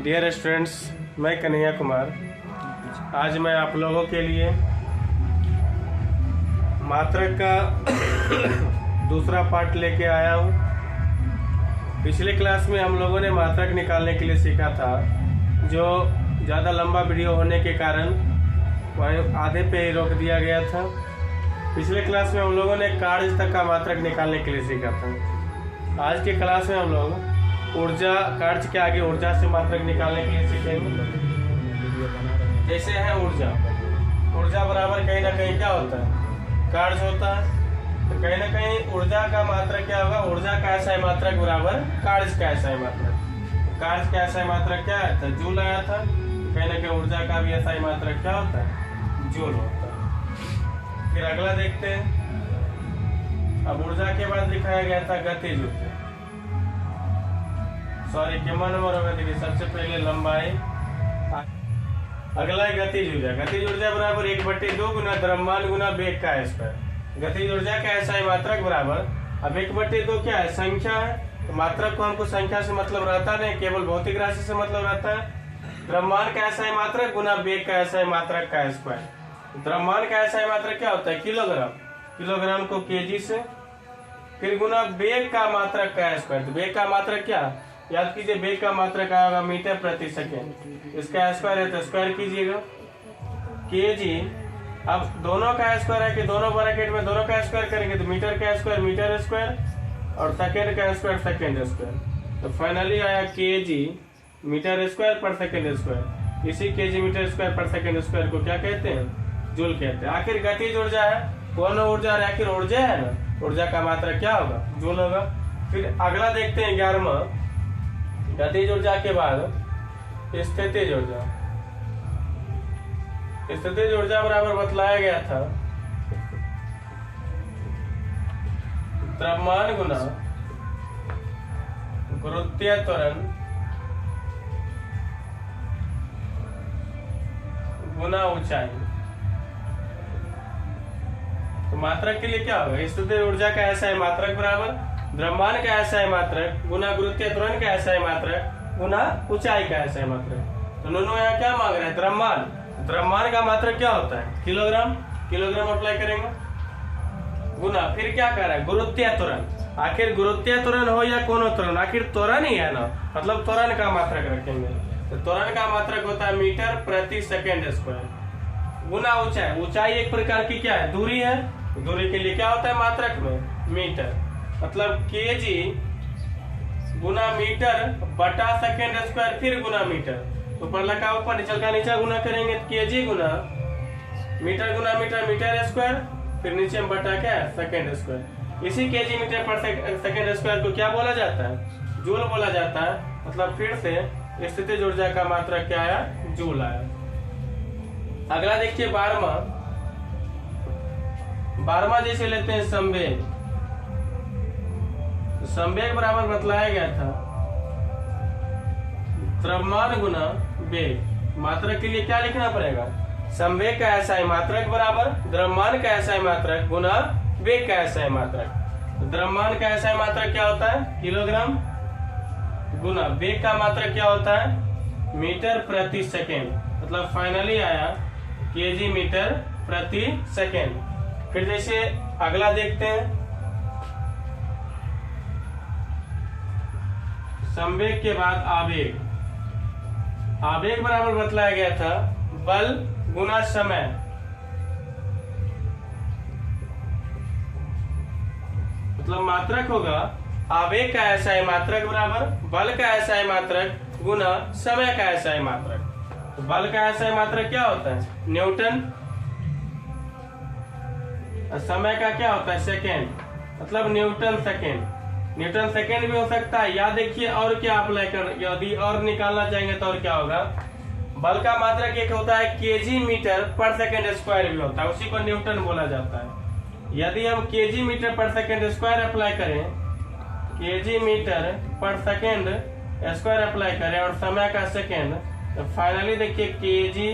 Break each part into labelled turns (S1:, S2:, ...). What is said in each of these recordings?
S1: Dear students, मैं कन्हैया कुमार आज मैं आप लोगों के लिए मात्रक का दूसरा पार्ट लेके आया हूँ। पिछले क्लास में हम लोगों ने मात्रक निकालने के लिए सीखा था, जो ज़्यादा लंबा वीडियो होने के कारण वहीं आधे पे ही रोक दिया गया था। पिछले क्लास में हम लोगों ने कार्य तक का मात्रक निकालने के लिए सीखा था। आज के क्लास में हम लोग ऊर्जा, कार्य के आगे ऊर्जा से मात्रक निकालने के लिए सीखेंगे। जैसे है ऊर्जा, ऊर्जा बराबर कहीं ना कहीं क्या होता है, कार्य होता है। तो कहीं ना कहीं ऊर्जा का मात्रक क्या होगा, ऊर्जा का ऐसा मात्रक बराबर कार्य का ऐसा मात्रक। कार्य का ऐसा मात्रक क्या आया था, जूल आया था। कहीं ना कहीं ऊर्जा का भी ऐसा मात्रक क्या होता है, जूल होता है। फिर अगला देखते हैं। अब ऊर्जा के बाद दिखाया गया था गतिज ऊर्जा। सॉरी, कितना नंबर होगा, देखिए सबसे पहले लंबाई, अगला है गतिज ऊर्जा। गतिज ऊर्जा बराबर 1/2 गुना द्रव्यमान गुना वेग का स्क्वायर। गतिज ऊर्जा का ऐसा ही मात्रक बराबर, अब 1/2 क्या है, संख्या है। तो मात्रक को हमको संख्या से मतलब रहता नहीं, केवल भौतिक राशि से मतलब रहता है। द्रव्यमान का ऐसा ही मात्रक गुना वेग का ऐसा ही मात्रक का स्क्वायर। द्रव्यमान का ऐसा ही मात्रक क्या होता है, किलोग्राम। किलोग्राम को केजी से, फिर गुना वेग का मात्रक का स्क्वायर। तो वेग का मात्रक क्या, याद कीजिए, वेग का मात्रक आएगा मीटर प्रति सेकेंड। इसका स्क्वायर है तो स्क्वायर कीजिएगा, केजी। अब दोनों का स्क्वायर है कि दोनों ब्रैकेट में दोनों का स्क्वायर करेंगे तो मीटर का स्क्वायर मीटर स्क्वायर और सेकेंड का स्क्वायर सेकेंड स्क्वायर। तो फाइनली आया केजी मीटर स्क्वायर पर सेकेंड स्क्वायर। इसी केजी मीटर स्क्वायर पर सेकेंड स्क्वायर को क्या कहते हैं, जूल कहते हैं। आखिर गतिज ऊर्जा है, कौन ऊर्जा है, आखिर ऊर्जा है ना, ऊर्जा का मात्रक क्या होगा, जूल होगा। फिर अगला देखते हैं 11वां, गतिज ऊर्जा के बाद स्थितिज ऊर्जा। स्थितिज ऊर्जा बराबर बतलाया गया था द्रव्यमान गुना गुरुत्वीय त्वरण गुना ऊंचाई। तो मात्रक के लिए क्या होगा, स्थितिज ऊर्जा का ऐसा है मात्रक बराबर द्रव्यमान का ऐसा है मात्रक गुना गुरुत्वीय त्वरण का ऐसा है मात्रक गुना ऊंचाई का ऐसा है मात्रक। तो दोनों यहाँ क्या मांग रहे हैं, द्रव्यमान। द्रव्यमान का मात्रक क्या होता है, किलोग्राम। किलोग्राम अप्लाई करेंगे गुना, फिर क्या कर रहा है, गुरुत्वीय त्वरण। आखिर गुरुत्वीय त्वरण हो या कोनो त्वरण, आखिर त्वरण ही है ना, मतलब त्वरण का मात्रक रखेंगे। तो त्वरण का मात्रक होता है मीटर प्रति सेकेंड स्क्वायर गुना ऊंचाई। ऊंचाई एक प्रकार की क्या है, दूरी है। दूरी के लिए क्या होता है मात्रक में, मीटर। मतलब केजी गुना मीटर बटा सेकेंड स्क्वायर फिर गुना मीटर। ऊपर लगा ऊपर, नीचे का नीचे गुना करेंगे तो केजी गुना मीटर मीटर स्क्वायर, फिर नीचे में बटा क्या है, सेकेंड स्क्वायर। इसी केजी मीटर पर सेकेंड स्क्वायर को क्या बोला जाता है, जूल बोला जाता है। मतलब फिर से स्थितिज ऊर्जा का मात्रक क्या आया, जूल आया। अगला देखिए 12वां जैसे लेते हैं संवेग। संवेग बराबर बतलाया गया था द्रव्यमान गुना वेग। मात्रक के लिए क्या लिखना पड़ेगा, संवेग का ऐसा है मात्रक बराबर द्रव्यमान का ऐसा है मात्रक गुना वेग का ऐसा है मात्रक। द्रव्यमान का ऐसा है मात्रक क्या होता है, किलोग्राम, गुना वेग का मात्रक क्या होता है, मीटर प्रति सेकेंड। मतलब फाइनली आया केजी मीटर प्रति सेकेंड। फिर जैसे अगला देखते हैं, संवेग के बाद आवेग। आवेग बराबर बतलाया गया था बल गुना समय। मतलब मात्रक होगा आवेग का ऐसा है मात्रक बराबर बल का ऐसा है मात्रक गुना समय का ऐसा है मात्रक। तो बल का ऐसा है मात्रक क्या होता है, न्यूटन। समय का क्या होता है, सेकेंड। मतलब न्यूटन सेकेंड। न्यूटन सेकेंड भी हो सकता है। याद देखिए, और क्या अप्लाई कर, यदि और निकालना चाहेंगे तो और क्या होगा, बल का मात्रक एक होता है केजी मीटर पर सेकेंड स्क्वायर भी होता है, उसी को न्यूटन बोला जाता है। यदि हम केजी मीटर पर सेकेंड स्क्वायर अप्लाई करें, केजी मीटर पर सेकेंड स्क्वायर अप्लाई करें और समय का सेकेंड, तो फाइनली देखिए केजी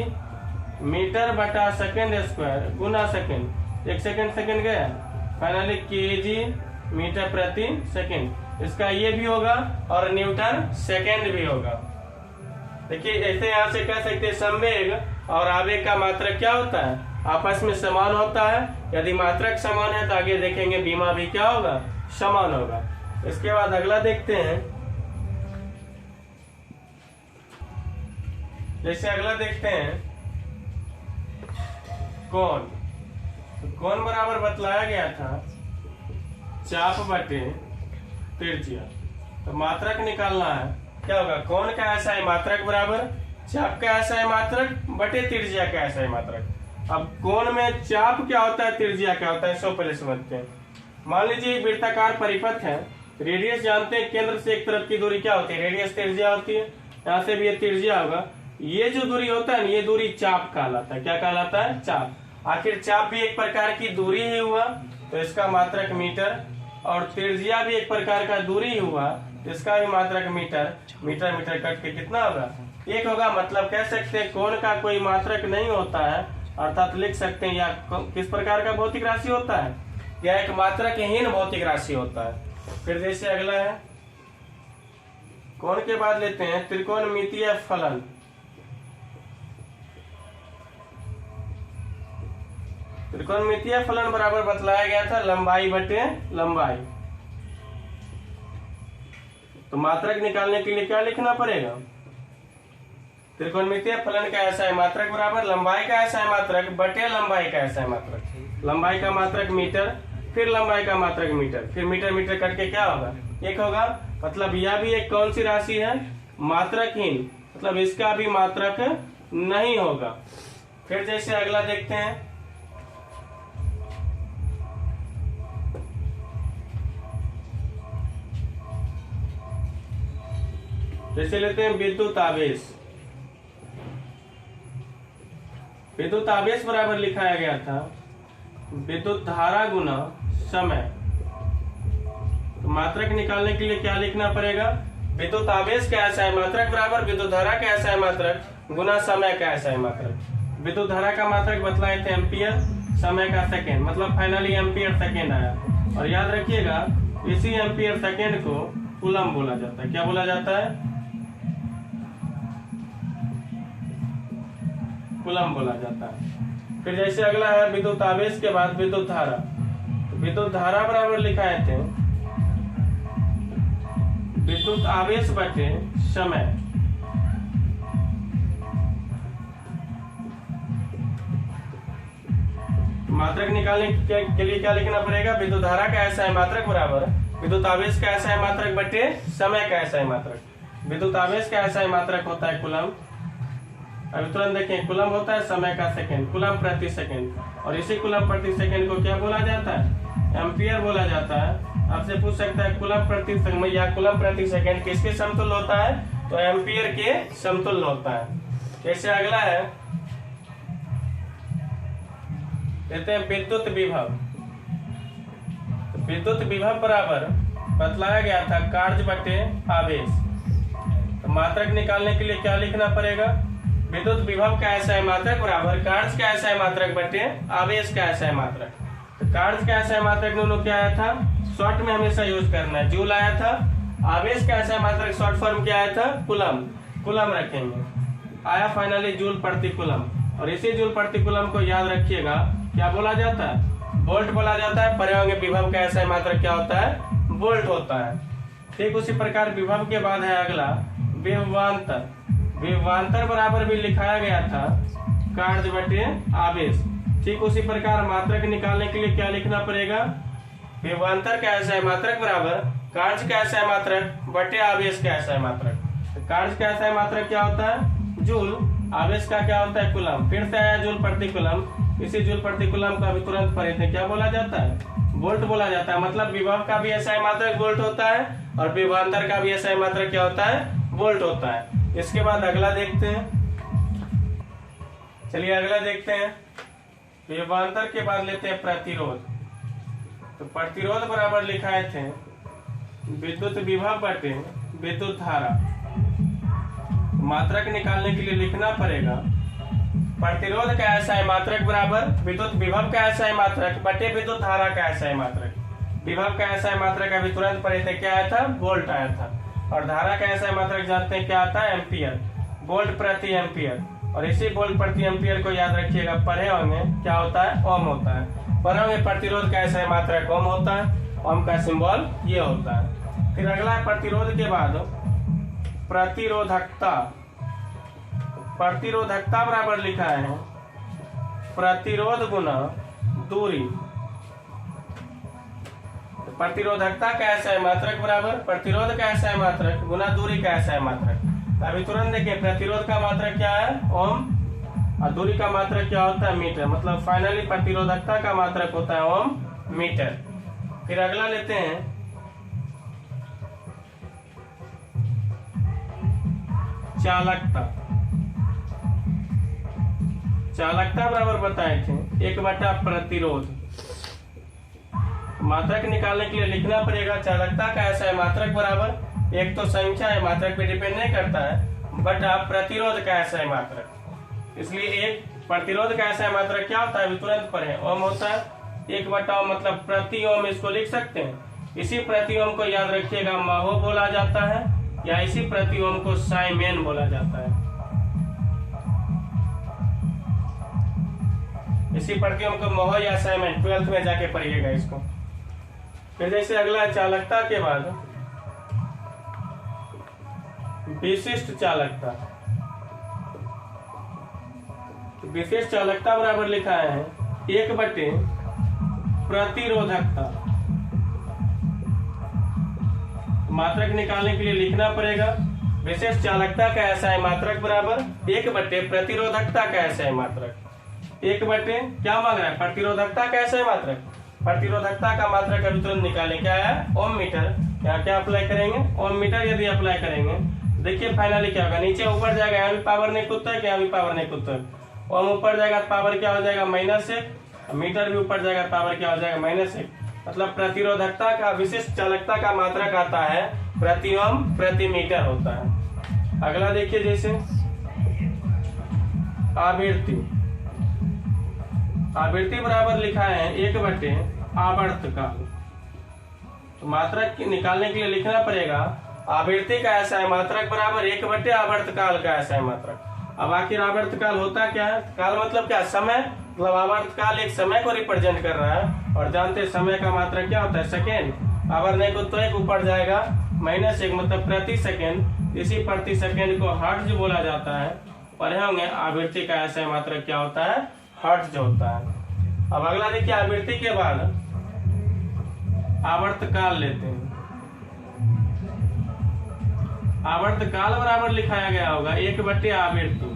S1: मीटर बटा सेकेंड स्क्वायर गुना सेकेंड। एक सेकेंड सेकेंड गया, फाइनली केजी मीटर प्रति सेकेंड। इसका ये भी होगा और न्यूटन सेकेंड भी होगा। देखिए ऐसे यहाँ से कह सकते हैं संवेग और आवेग का मात्रक क्या होता है, आपस में समान होता है। यदि मात्रक समान है तो आगे देखेंगे बीमा भी क्या होगा, समान होगा। इसके बाद अगला देखते हैं, जैसे अगला देखते हैं कोण। तो कोण बराबर बतलाया गया था चाप बटे त्रिज्या। तो मात्रक निकालना है, क्या होगा, कोण का एसआई मात्रक बराबर चाप का एसआई मात्रक बटे त्रिज्या का एसआई मात्रक। अब कोण में चाप क्या होता है, त्रिज्या क्या होता है, सो पहले समझते हैं। मान लीजिए वृत्ताकार परिपथ है, रेडियस जानते हैं, केंद्र से एक तरफ की दूरी क्या होती है, रेडियस त्रिज्या होती है। यहाँ से भी ये त्रिज्या होगा, ये जो दूरी होता है ये दूरी चाप कहलाता है। क्या कहलाता है, चाप। आखिर चाप भी एक प्रकार की दूरी ही हुआ, तो इसका मात्रक मीटर, और त्रिज्या भी एक प्रकार का दूरी ही हुआ, तो इसका भी मात्रक मीटर। मीटर मीटर कट के कितना होगा, 1 होगा। मतलब कह सकते हैं कोण का कोई मात्रक नहीं होता है, अर्थात लिख सकते हैं या किस प्रकार का भौतिक राशि होता है, या एक मात्रकहीन भौतिक राशि होता है। फिर जैसे अगला है कोण के बाद लेते हैं त्रिकोणमितीय फलन। त्रिकोणमितीय फलन बराबर बतलाया गया था लंबाई बटे लंबाई। तो मात्रक निकालने के लिए क्या लिखना पड़ेगा, त्रिकोणमितीय फलन का एसआई मात्रक बराबर लंबाई का एसआई मात्रक बटे लंबाई का एसआई मात्रक। लंबाई का मात्रक मीटर, फिर लंबाई का मात्रक मीटर, फिर मीटर मीटर करके क्या होगा, 1 होगा। मतलब यह भी एक कौन सी राशि है, मात्रकहीन, मतलब इसका भी मात्रक नहीं होगा। फिर जैसे अगला देखते हैं, जैसे लेते हैं विद्युत आवेश। विद्युत आवेश बराबर लिखाया गया था विद्युत धारा गुना समय। तो मात्रक निकालने के लिए क्या लिखना पड़ेगा, विद्युत आवेश का एसआई मात्रक बराबर विद्युत धारा का एसआई मात्रक गुना समय का एसआई मात्रक। विद्युत धारा का मात्रक बतलाए थे एम्पियर, समय का सेकेंड, मतलब फाइनली एम्पियर सेकेंड आया। और याद रखिएगा इसी एम्पियर सेकेंड को कूलम बोला जाता है। क्या बोला जाता है, कूलम बोला जाता है। फिर जैसे अगला है विद्युत आवेश के बाद विद्युत धारा। तो विद्युत धारा बराबर लिखाए थे विद्युत आवेश बटे समय। मात्रक निकालने के लिए क्या लिखना पड़ेगा, विद्युत धारा का एसआई मात्रक बराबर विद्युत आवेश का एसआई मात्रक बटे समय का एसआई मात्रक। विद्युत आवेश का एसआई मात्रक होता है कूलम। अभी तुरंत देखें, कूलम होता है समय का सेकंड, कूलम प्रति सेकंड, और इसी कूलम प्रति सेकंड को क्या बोला जाता है, एम्पियर बोला जाता है। आपसे पूछ सकता है कूलम प्रति सेकंड या कूलम प्रति सेकंड किसके समतुल्य होता है, तो एम्पियर के समतुल्य होता है। जैसे अगला है कहते हैं विद्युत विभव। तो विद्युत विभव बराबर बतलाया गया था कार्य बटे आवेश। तो मात्रक निकालने के लिए क्या लिखना पड़ेगा, विद्युत विभव का एसआई मात्रक बराबर कार्य का एसआई मात्रक बटे आवेश का एसआई मात्रक। तो कार्य का एसआई मात्रक दोनों क्या आया था, शॉर्ट में हमेशा यूज करना है, जूल आया था। आवेश का एसआई मात्रक शॉर्ट फॉर्म क्या आया था, कूलम, कूलम रखेंगे, आया फाइनली जूल प्रति कूलम। और इसी जूल प्रति कूलम को याद रखिएगा क्या बोला जाता है, वोल्ट बोला जाता है। पर्यावरण विभव का एसआई मात्रक क्या होता है, वोल्ट होता है। ठीक उसी प्रकार विभव के बाद है अगला विभवांतर। विभवांतर बराबर भी लिखाया गया था कार्य बटे आवेश। ठीक उसी प्रकार मात्रक निकालने के लिए क्या लिखना पड़ेगा, विभवांतर का एसआई मात्रक बराबर कार्य का एसआई मात्रक बटे आवेश का एसआई मात्रक। तो कार्य का एसआई मात्रक क्या होता है, जूल, आवेश का क्या होता है, कूलम। फिर से आया जूल प्रति कूलम, इसी जूल प्रति कूलम का भी तुरंत पढ़े थे, क्या बोला जाता है, वोल्ट बोला जाता है। मतलब विभव का भी एसआई मात्रक वोल्ट होता है और विभवांतर का भी एसआई मात्रक क्या होता है, वोल्ट होता है। इसके बाद अगला देखते हैं, चलिए अगला देखते हैं। विभवांतर के बाद लेते हैं प्रतिरोध। तो प्रतिरोध बराबर लिखाए थे विद्युत विभव बटे विद्युत धारा। मात्रक निकालने के लिए लिखना पड़ेगा प्रतिरोध का एसआई मात्रक बराबर विद्युत विभव का एसआई मात्रक बटे विद्युत धारा का एसआई मात्रक। विभव का एसआई मात्रक अभी तुरंत पढ़े थे, क्या आया था, वोल्ट आया था। और धारा का एसआई मात्रक जानते हैं क्या आता है, एम्पियर। वोल्ट प्रति एम्पियर, और इसी वोल्ट प्रति एम्पियर को याद रखिएगा, पढ़े होंगे क्या होता है, ओम होता है। पढ़े होंगे प्रतिरोध का ऐसा मात्रक ओम होता है, ओम का सिंबल ये होता है। फिर अगला है प्रतिरोध के बाद प्रतिरोधकता। प्रतिरोधकता बराबर लिखा है प्रतिरोध गुना दूरी। प्रतिरोधकता का ऐसा मात्रक बराबर प्रतिरोध का ऐसा मात्रक गुना दूरी का ऐसा मात्रक। अभी तुरंत देखिए, प्रतिरोध का मात्रक क्या है, ओम, और दूरी का मात्रक क्या होता है, मीटर। मतलब फाइनली प्रतिरोधकता का मात्रक होता है ओम मीटर। फिर अगला लेते हैं चालकता। चालकता बराबर बताए थे 1 प्रतिरोध। मात्रक निकालने के लिए लिखना पड़ेगा चालकता का ऐसा मात्रक बराबर, एक तो संख्या है, मात्रक पे डिपेंड नहीं करता है, बटा प्रतिरोध का ऐसा मात्रक। इसलिए एक प्रतिरोध का ऐसा मात्रक क्या होता है, अभी तुरंत पढ़े, ओम होता है। 1/ओम मतलब प्रति ओम, इसको लिख सकते हैं। इसी प्रति ओम को याद रखिएगा महो बोला जाता है, या इसी प्रति ओम को साइमेन बोला जाता है। इसी प्रति ओम को महो या साइमेन 12th में जाके पढ़िएगा इसको। फिर जैसे अगला चालकता के बाद विशिष्ट चालकता। विशिष्ट चालकता बराबर लिखा है 1 प्रतिरोधकता। मात्रक निकालने के लिए लिखना पड़ेगा विशिष्ट चालकता का ऐसा मात्रक बराबर 1 प्रतिरोधकता का ऐसा मात्रक। 1 क्या मांग रहा है, प्रतिरोधकता का ऐसा मात्रक। प्रतिरोधकता का मात्रक अभी तुरंत निकालें, क्या है, ओम मीटर। यहाँ क्या अप्लाई करेंगे, ओम मीटर यदि अप्लाई करेंगे, देखिए फाइनली क्या होगा, नीचे ऊपर जाएगा, यहाँ भी पावर नहीं कूदता है, यहाँ भी पावर नहीं कूदता है। ओम ऊपर जाएगा तो पावर क्या हो जाएगा, -1, मीटर भी ऊपर जाएगा, पावर क्या हो जाएगा, -1। मतलब प्रतिरोधकता का विशिष्ट चालकता का मात्रक आता है प्रति ओम प्रति मीटर होता है। अगला देखिए जैसे आवृत्ति। आवृत्ति बराबर लिखा है 1 आवर्तकाल। तो मात्रक निकालने के लिए लिखना पड़ेगा आवृत्ति का ऐसा मात्रक बराबर 1 आवर्तकाल का ऐसा मात्रक। अब आखिर आवर्तकाल होता क्या है, काल मतलब क्या, समय। मतलब आवर्तकाल एक समय को रिप्रेजेंट कर रहा है, और जानते हैं समय का मात्रक क्या होता है, सेकेंड। आवर नहीं को तो एक ऊपर जाएगा, -1 मतलब प्रति सेकेंड। इसी प्रति सेकेंड को हर्ट्ज बोला जाता है। पढ़े होंगे आवृत्ति का ऐसा मात्रक क्या होता है, हर्ट्ज होता है। अब अगला देखिए आवृत्ति के बाद आवर्तकाल लेते हैं। आवर्तकाल बराबर लिखाया गया होगा 1 आवृत्ति।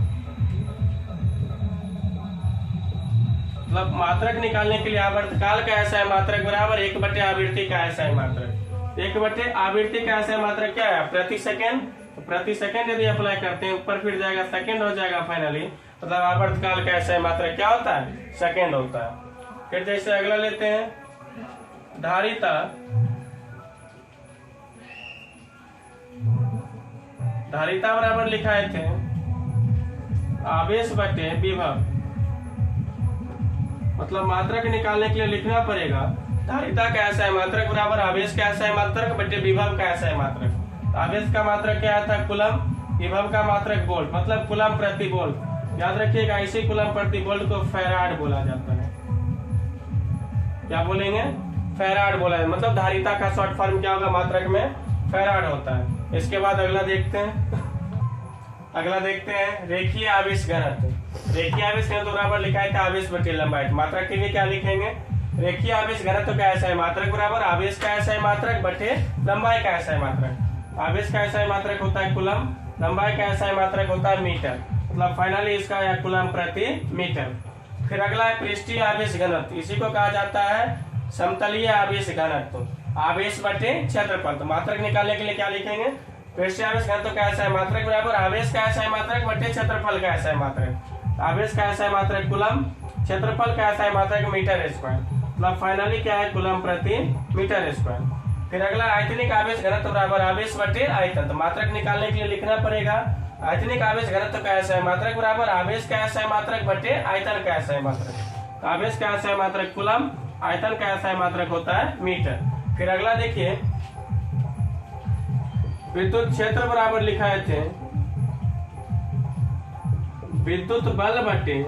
S1: मतलब मात्रक निकालने के लिए आवर्तकाल का ऐसा मात्रक बराबर 1 आवृत्ति का ऐसा मात्रक। 1 आवृत्ति का ऐसा मात्रक क्या है, प्रति सेकेंड। तो प्रति सेकेंड यदि अप्लाई करते हैं, ऊपर फिर जाएगा सेकेंड हो जाएगा फाइनली। मतलब आवर्तकाल का ऐसा मात्रक क्या होता है, सेकेंड होता है। फिर जैसे अगला लेते हैं धारिता। धारिता बराबर लिखाए थे आवेश बटे विभव। मतलब मात्रक निकालने के लिए लिखना पड़ेगा धारिता का ऐसा मात्रक बराबर आवेश का ऐसा मात्रक बटे विभव का ऐसा मात्रक। आवेश का मात्रक क्या था, कूलम। विभव का मात्रक वोल्ट, मतलब कूलम प्रति वोल्ट। याद रखिएगा इसी कूलम प्रति वोल्ट को फैराड बोला जाता है। क्या बोलेंगे, फैराड बोला है। मतलब धारिता का शॉर्ट फॉर्म क्या होगा, मात्रक में फैराड होता है। इसके बाद अगला देखते हैं रेखीय आवेश घनत्व। रेखीय आवेश घनत्व बराबर लिखा है आवेश बटे लंबाई। मात्रक के लिए क्या लिखेंगे, रेखीय आवेश घनत्व का ऐसा है मात्रक बराबर आवेश का ऐसा है मात्रक बटे लंबाई का ऐसा है मात्रक। आवेश का ऐसा है मात्रक होता है कूलम, लंबाई का ऐसा है मात्रक होता है मीटर। मतलब फाइनली इसका है कूलम प्रति मीटर। फिर अगला है पृष्ठीय आवेश घनत्व। इसी को कहा जाता है समतलीय आवेश घनत्व। आवेश बटे क्षेत्रफल। तो मात्रक निकालने के लिए क्या लिखेंगे, पृष्ठीय आवेश घनत्व का ऐसा है मात्रक बराबर आवेश का ऐसा है मात्रक बटे क्षेत्रफल का ऐसा है मात्रक। आवेश का ऐसा है मात्रक कूलम, क्षेत्रफल का ऐसा है मात्रक मीटर स्क्वायर। मतलब फाइनली क्या है कूलम प्रति मीटर स्क्वायर। फिर अगला आयतनिक आवेश घनत्व बराबर आवेश बटे आयतन। तो मात्रक निकालने के लिए लिखना पड़ेगा आयतनिक आवेश घनत्व का ऐसा है मात्रक बराबर आवेश का ऐसा है मात्रक बटे आयतन का ऐसा है मात्रक। आवेश का ऐसा है मात्रक कूलम, आयतन का ऐसा है मात्रक होता है मीटर। फिर अगला देखिए विद्युत क्षेत्र बराबर लिखाए थे विद्युत बल बटे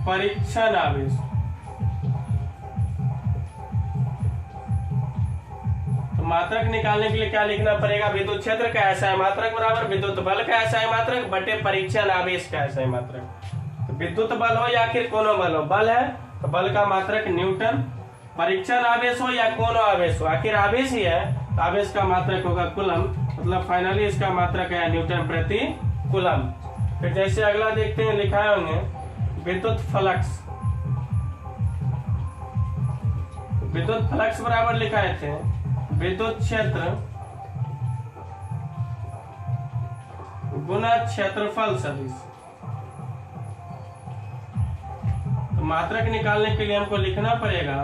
S1: परीक्षण आवेश। तो मात्रक निकालने के लिए क्या लिखना पड़ेगा? विद्युत क्षेत्र का एसआई मात्रक बराबर विद्युत बल का एसआई मात्रक बटे परीक्षण आवेश का एसआई मात्रक। तो विद्युत बल हो या फिर कोनो बल हो, बल है तो बल का मात्रक न्यूटन, परीक्षण आवेश हो या कोनो आवेश हो, आखिर आवेश ही है, आवेश का मात्रक होगा कूलम, मतलब फाइनली इसका मात्रक है न्यूटन प्रति कूलम। फिर जैसे अगला देखते हैं, लिखाए होंगे विद्युत फ्लक्स। विद्युत फ्लक्स बराबर लिखाए थे विद्युत क्षेत्र गुना क्षेत्रफल सदिश। तो मात्रक निकालने के लिए हमको लिखना पड़ेगा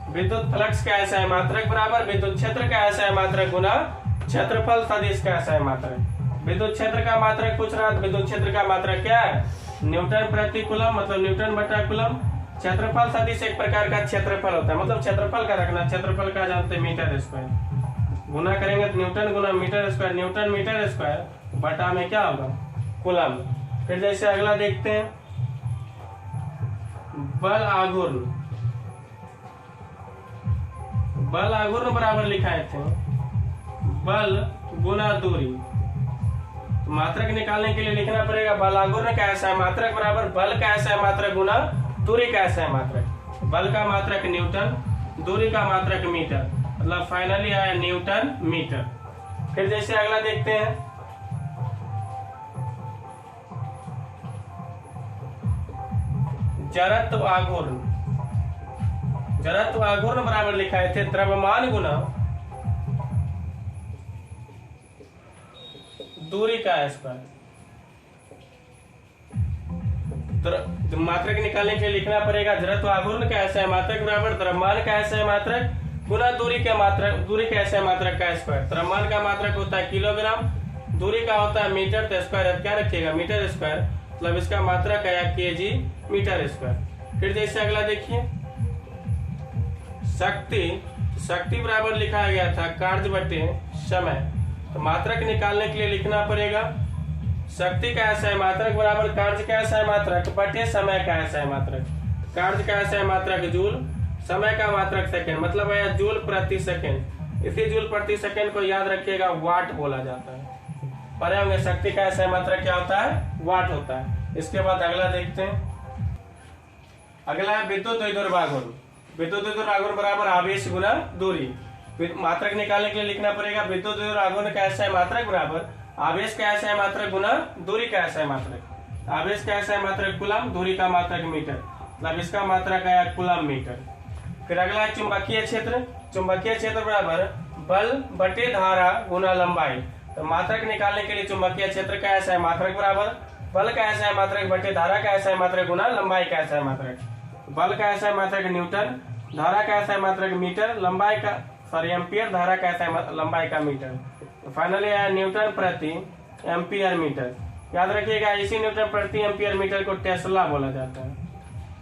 S1: विद्युत फ्लक्स का एसआई मात्रक बराबर विद्युत क्षेत्र का एसआई मात्रक गुना क्षेत्रफल सदिश का एसआई मात्रक। विद्युत क्षेत्र का मात्रक पूछ रहा है, विद्युत क्षेत्र का मात्रक क्या है? न्यूटन प्रति कूलम, मतलब न्यूटन बटा कूलम। क्षेत्रफल सदिश एक प्रकार का क्षेत्रफल होता है, मतलब क्षेत्रफल का रखना, क्षेत्रफल का जानते हैं मीटर स्क्वायर, गुना करेंगे तो न्यूटन गुना metre square, newton metre square बटा में क्या होगा? कूलम। फिर जैसे अगला देखते हैं बल आघूर्ण। बल आघूर्ण बराबर लिखाए थे बल गुना दूरी। मात्रक निकालने के लिए लिखना पड़ेगा बल आघूर्ण का एसआई मात्रक बराबर बल का एसआई मात्रक गुना दूरी का एसआई मात्रक। बल का मात्रक न्यूटन, दूरी का मात्रक मीटर, मतलब फाइनली आया न्यूटन मीटर। फिर जैसे अगला देखते हैं जड़त्व आघूर्ण। जड़त्व आघूर्ण बराबर लिखाए थे द्रव्यमान गुना दूरी का स्क्वायर। मात्रक निकालने के लिए लिखना पड़ेगा जड़त्व आघूर्ण का एसआई मात्रक बराबर द्रव्यमान का एसआई मात्रक गुना दूरी के मात्रक, दूरी के एसआई मात्रक का स्क्वायर। द्रव्यमान का मात्रक होता है किलोग्राम, दूरी का होता है मीटर, तो स्क्वायर क्या रखिएगा? मीटर स्क्वायर, मतलब इसका मात्रक आया केजी मीटर स्क्वायर। फिर जैसे अगला देखिए शक्ति। शक्ति बराबर लिखा गया था कार्य बटे समय। तो मात्रक निकालने के लिए लिखना पड़ेगा शक्ति का एसआई मात्रक बराबर कार्य का एसआई मात्रक बटे समय का एसआई मात्रक। कार्य का एसआई मात्रक जूल, समय का मात्रक सेकंड, मतलब आया जूल प्रति सेकंड। इसी जूल प्रति सेकंड को याद रखिएगा वाट बोला जाता है। पढ़े होंगे शक्ति का एसआई मात्रक क्या होता है? वाट होता है। इसके बाद अगला देखते हैं, अगला है विद्युत वैद्युत। विद्युत वैद्युत बराबर आवेश गुना दूरी। मात्रक निकालने के लिए लिखना पड़ेगा विद्युत वैद्युत का एसआई मात्रक बराबर आवेश का एसआई मात्रक गुना दूरी का एसआई मात्रक। आवेश का एसआई मात्रक कूलम, दूरी का मात्रक मीटर, मतलब इसका मात्रक आया कूलम मीटर। फिर अगला है चुंबकीय क्षेत्र। चुंबकीय क्षेत्र बराबर बल बटे धारा गुना लंबाई। तो मात्रक निकालने के लिए चुंबकीय क्षेत्र का एसआई मात्रक बराबर बल का एसआई मात्रक बटे धारा का एसआई मात्रक गुना लंबाई का एसआई मात्रक। बल का एसआई मात्रक न्यूटन, धारा का एसआई मात्रक मीटर, लंबाई का एम्पियर, धारा का एसआई लंबाई का मीटर। तो फाइनली आया न्यूटन प्रति एम्पियर मीटर। याद रखिएगा इसी न्यूटन प्रति एम्पियर मीटर को टेस्ला बोला जाता है।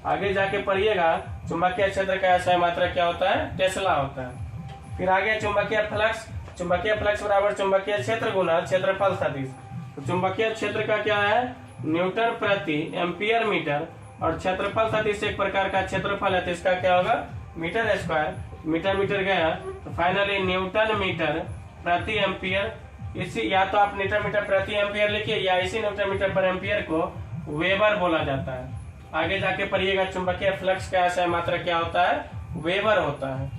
S1: आगे जाके पढ़िएगा चुंबकीय क्षेत्र का एसआई मात्रक क्या होता है? टेस्ला होता है। फिर आगे चुंबकीय फ्लक्स। चुंबकीय फ्लक्स बराबर चुंबकीय क्षेत्र गुना क्षेत्रफल सदिश। तो चुंबकीय क्षेत्र का क्या है? न्यूटन प्रति एम्पियर मीटर, और क्षेत्रफल सदिश एक प्रकार का क्षेत्रफल है, तो इसका क्या होगा? Metre square. मीटर मीटर गया तो फाइनली न्यूटन मीटर प्रति एम्पियर। इसी या तो आप न्यूटन मीटर प्रति एम्पियर लिखिए या इसी न्यूटन मीटर पर एम्पियर को वेबर बोला जाता है। आगे जाके पढ़िएगा चुंबकीय फ्लक्स का एसआई मात्रक क्या होता है? वेबर होता है।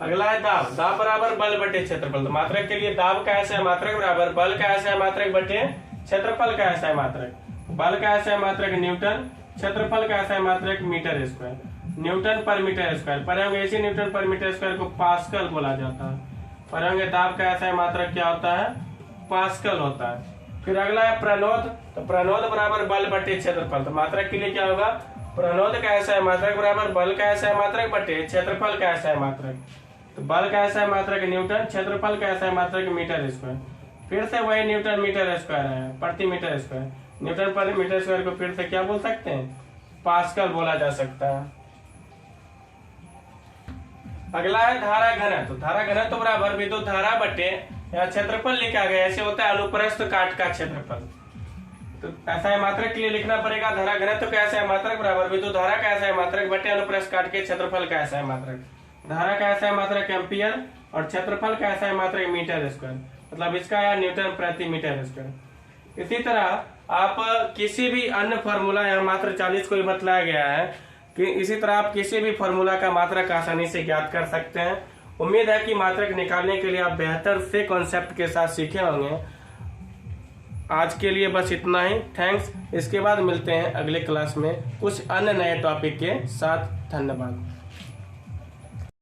S1: अगला है दाब। दाब बराबर बल बटे क्षेत्रफल। तो मात्रक के लिए दाब का एसआई मात्रक बराबर बल का एसआई मात्रक बटे क्षेत्रफल का एसआई मात्रक। बल का एसआई मात्रक न्यूटन, क्षेत्रफल का एसआई मात्रक मीटर स्क्वायर, न्यूटन पर मीटर स्क्वायर। पढ़ेंगे इसी न्यूटन पर मीटर स्क्वायर को पास्कल बोला जाता है। पढ़ेंगे दाब का एसआई मात्रक क्या होता है? पास्कल होता है। फिर अगला है प्रणोद। तो प्रणोद बराबर बल बटे क्षेत्रफल। तो मात्रक के लिए क्या होगा? प्रणोद का एसआई मात्रक बराबर बल का एसआई मात्रक बटे क्षेत्रफल का एसआई मात्रक। तो बल का एसआई मात्रक न्यूटन, क्षेत्रफल का एसआई मात्रक मीटर स्क्वायर। फिर से वही न्यूटन मीटर स्क्वायर है, प्रति मीटर स्क्वायर। न्यूटन पर मीटर स्क्वायर को फिर से क्या बोल सकते हैं? पास्कल बोला जा सकता है। अगला है धारा घनत्व। धारा घनत्व बराबर विद्युत धारा बटे यहाँ क्षेत्रफल लिखा गया, ऐसे होता है अनुप्रस्थ काट का क्षेत्रफल। तो ऐसा मात्रक के लिए लिखना पड़ेगा धारा घनत्व का ऐसा मात्रक बराबर विद्युत धारा का ऐसा मात्रक बटे अनुप्रस्थ काट के क्षेत्रफल का ऐसा मात्रक। धारा का ऐसा मात्रक एम्पियर और क्षेत्रफल का ऐसा मात्रक मीटर स्क्वायर, मतलब इसका है न्यूटन प्रति मीटर स्क्वायर। इसी तरह आप किसी भी अन्य फॉर्मूला, यहाँ मात्र 40 को भी बतलाया गया है कि इसी तरह आप किसी भी फॉर्मूला का मात्रक आसानी से ज्ञात कर सकते हैं। उम्मीद है कि मात्रक निकालने के लिए आप बेहतर से कॉन्सेप्ट के साथ सीखे होंगे। आज के लिए बस इतना ही, थैंक्स। इसके बाद मिलते हैं अगले क्लास में कुछ अन्य नए टॉपिक के साथ। धन्यवाद।